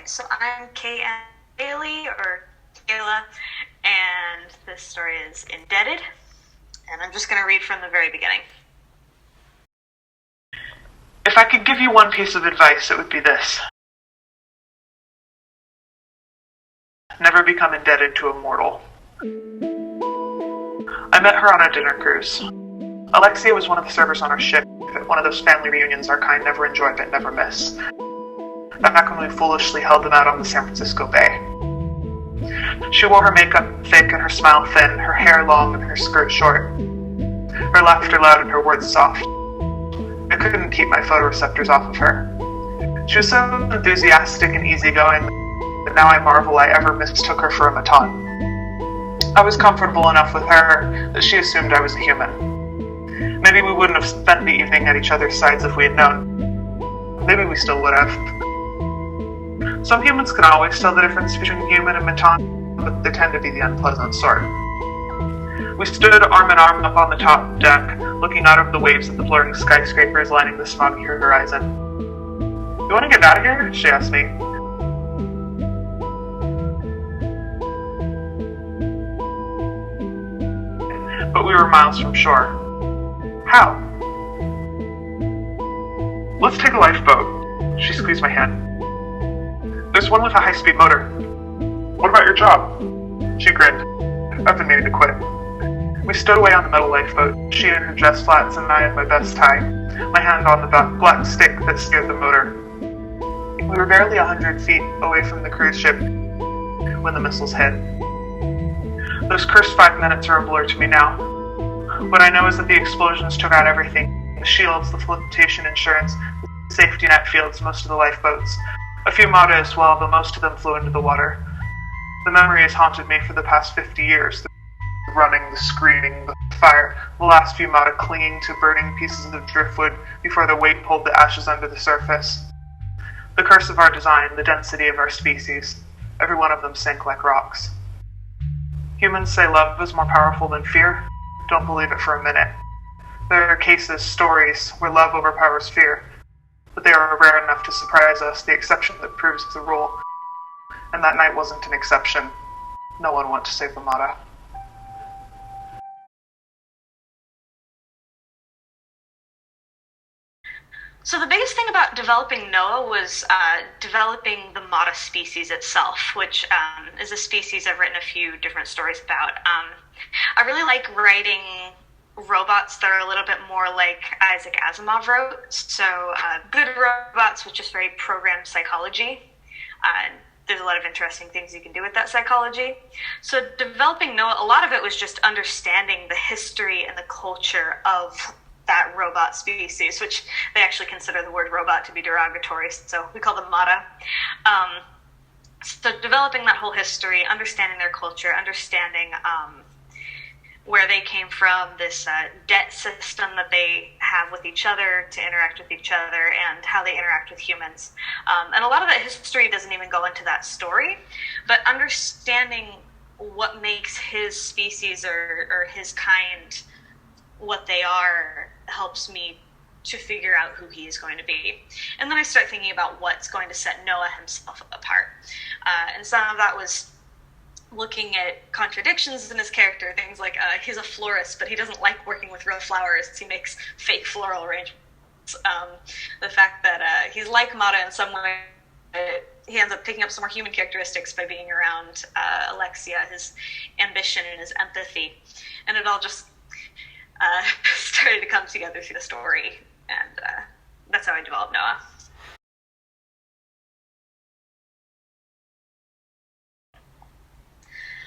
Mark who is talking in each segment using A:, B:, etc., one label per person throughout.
A: So I'm Dailey, or Kayla, and this story is Indebted, and I'm just going to read from the very beginning.
B: If I could give you one piece of advice, it would be this. Never become indebted to a mortal. I met her on a dinner cruise. Alexia was one of the servers on our ship at one of those family reunions our kind never enjoy but never miss. Back when we foolishly held them out on the San Francisco Bay. She wore her makeup thick and her smile thin, her hair long and her skirt short. Her laughter loud and her words soft. I couldn't keep my photoreceptors off of her. She was so enthusiastic and easygoing that now I marvel I ever mistook her for a Matan. I was comfortable enough with her that she assumed I was a human. Maybe we wouldn't have spent the evening at each other's sides if we had known. Maybe we still would have. Some humans can always tell the difference between human and Matan, but they tend to be the unpleasant sort. We stood arm in arm up on the top deck, looking out over the waves of the blurring skyscrapers lining the smoggy horizon. "You want to get out of here?" she asked me. But we were miles from shore. How? "Let's take a lifeboat." She squeezed my hand. "There's one with a high-speed motor." "What about your job?" She grinned. "I've been meaning to quit." We stowed away on the metal lifeboat, she in her dress flats and I in my best tie, my hand on the black stick that steered the motor. We were barely 100 feet away from the cruise ship when the missiles hit. Those cursed 5 minutes are a blur to me now. What I know is that the explosions took out everything: the shields, the flotation insurance, the safety net fields, most of the lifeboats. A few Mata as well, but most of them flew into the water. The memory has haunted me for the past 50 years. The running, the screaming, the fire, the last few Mata clinging to burning pieces of driftwood before the weight pulled the ashes under the surface. The curse of our design, the density of our species, every one of them sank like rocks. Humans say love is more powerful than fear. Don't believe it for a minute. There are cases, stories, where love overpowers fear, but they are rare enough to surprise us, the exception that proves the rule. And that night wasn't an exception. No one went to save the Mata.
A: So the biggest thing about developing Noah was developing the Mata species itself, which is a species I've written a few different stories about. I really like writing robots that are a little bit more like Isaac Asimov wrote. So good robots with just very programmed psychology. There's a lot of interesting things you can do with that psychology. So developing Noah, a lot of it was just understanding the history and the culture of that robot species, which they actually consider the word robot to be derogatory, so we call them Mata. So developing that whole history, understanding their culture, understanding where they came from, this debt system that they have with each other to interact with each other, and how they interact with humans. And a lot of that history doesn't even go into that story, but understanding what makes his species or his kind what they are helps me to figure out who he is going to be. And then I start thinking about what's going to set Noah himself apart. And some of that was looking at contradictions in his character, things like he's a florist, but he doesn't like working with real flowers. He makes fake floral arrangements. The fact that he's like Mata in some way, he ends up picking up some more human characteristics by being around Alexia, his ambition and his empathy. And it all just started to come together through the story, and that's how I developed Noah.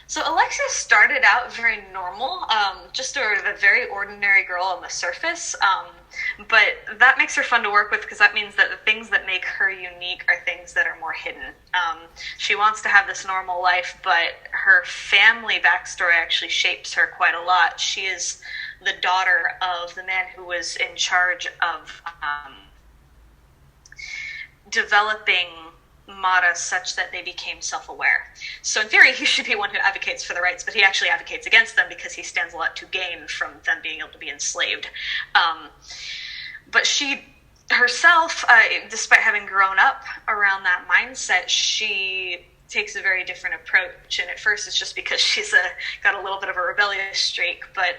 A: So Alexia started out very normal, just sort of a very ordinary girl on the surface, but that makes her fun to work with because that means that the things that make her unique are things that are more hidden. She wants to have this normal life, but her family backstory actually shapes her quite a lot. She is the daughter of the man who was in charge of developing Mata such that they became self-aware. So in theory, he should be one who advocates for the rights, but he actually advocates against them because he stands a lot to gain from them being able to be enslaved. But she herself, despite having grown up around that mindset, she takes a very different approach. And at first it's just because she's got a little bit of a rebellious streak, but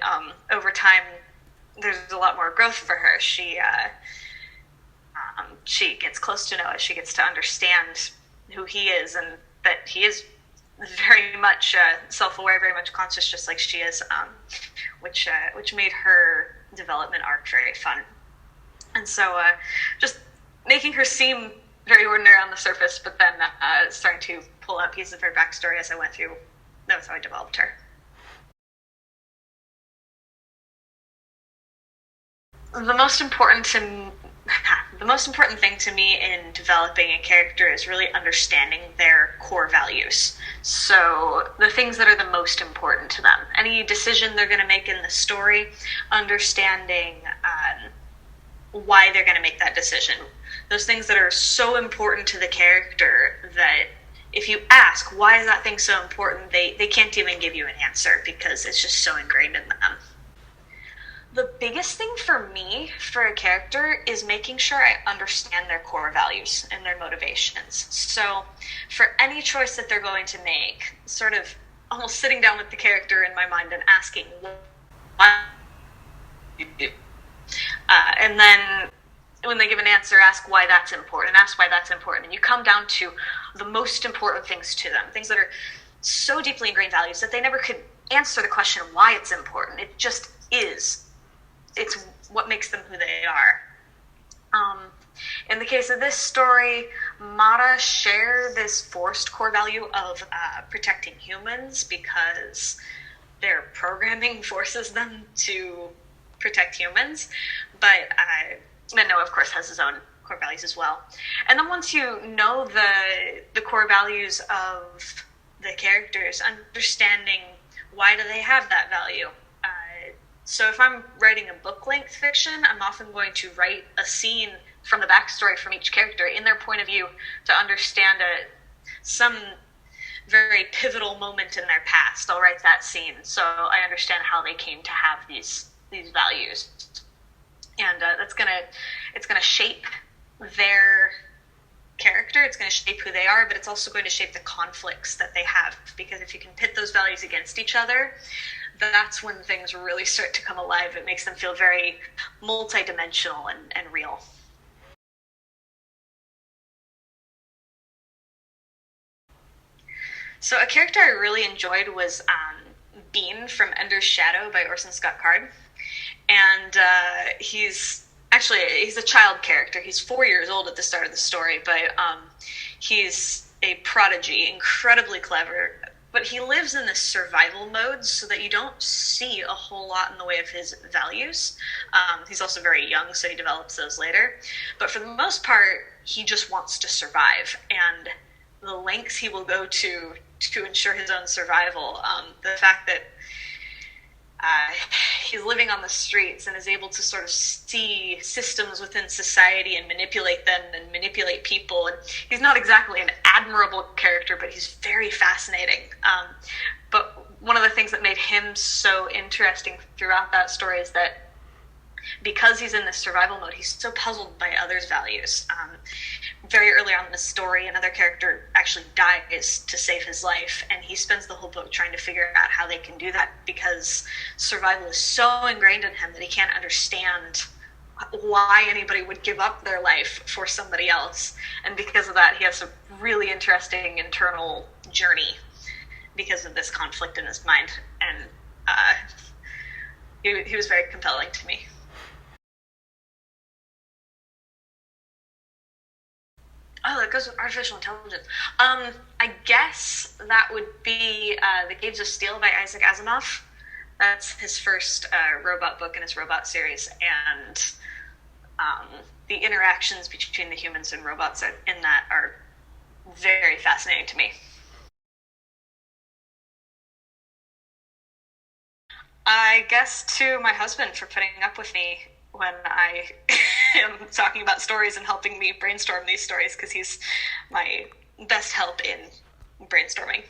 A: over time there's a lot more growth for her. She gets close to Noah. She gets to understand who he is, and that he is very much self-aware, very much conscious, just like she is, which made her development arc very fun. And so just making her seem very ordinary on the surface, but then starting to pull out pieces of her backstory as I went through, that was how I developed her. The most important thing to me in developing a character is really understanding their core values. So the things that are the most important to them. Any decision they're going to make in the story, understanding why they're going to make that decision. Those things that are so important to the character that if you ask, why is that thing so important, they can't even give you an answer because it's just so ingrained in them. The biggest thing for me, for a character, is making sure I understand their core values and their motivations. So for any choice that they're going to make, sort of almost sitting down with the character in my mind and asking, why you do? And then when they give an answer, ask why that's important, and ask why that's important. And you come down to the most important things to them, things that are so deeply ingrained values that they never could answer the question why it's important. It just is. It's what makes them who they are. In the case of this story, Mara share this forced core value of protecting humans because their programming forces them to protect humans. But Noah, of course, has his own core values as well. And then once you know the core values of the characters, understanding why do they have that value. So if I'm writing a book-length fiction, I'm often going to write a scene from the backstory from each character in their point of view to understand some very pivotal moment in their past. I'll write that scene so I understand how they came to have these values. And it's gonna shape their character, it's going to shape who they are, but it's also going to shape the conflicts that they have, because if you can pit those values against each other, that's when things really start to come alive. It makes them feel very multidimensional and real. So a character I really enjoyed was Bean from Ender's Shadow by Orson Scott Card. And he's a child character. He's 4 years old at the start of the story, but he's a prodigy, incredibly clever. But he lives in this survival mode so that you don't see a whole lot in the way of his values. He's also very young, so he develops those later. But for the most part, he just wants to survive. And the lengths he will go to ensure his own survival, the fact that he's living on the streets and is able to sort of see systems within society and manipulate them and manipulate people. And he's not exactly an admirable character, but he's very fascinating. But one of the things that made him so interesting throughout that story is that because he's in this survival mode, he's so puzzled by others' values. Very early on in the story, another character actually dies to save his life, and he spends the whole book trying to figure out how they can do that, because survival is so ingrained in him that he can't understand why anybody would give up their life for somebody else. And because of that, he has a really interesting internal journey because of this conflict in his mind. And he was very compelling to me. Oh, that goes with artificial intelligence. I guess that would be The Caves of Steel by Isaac Asimov. That's his first robot book in his robot series, and the interactions between the humans and robots in that are very fascinating to me. I guess to my husband for putting up with me when I am talking about stories and helping me brainstorm these stories, because he's my best help in brainstorming.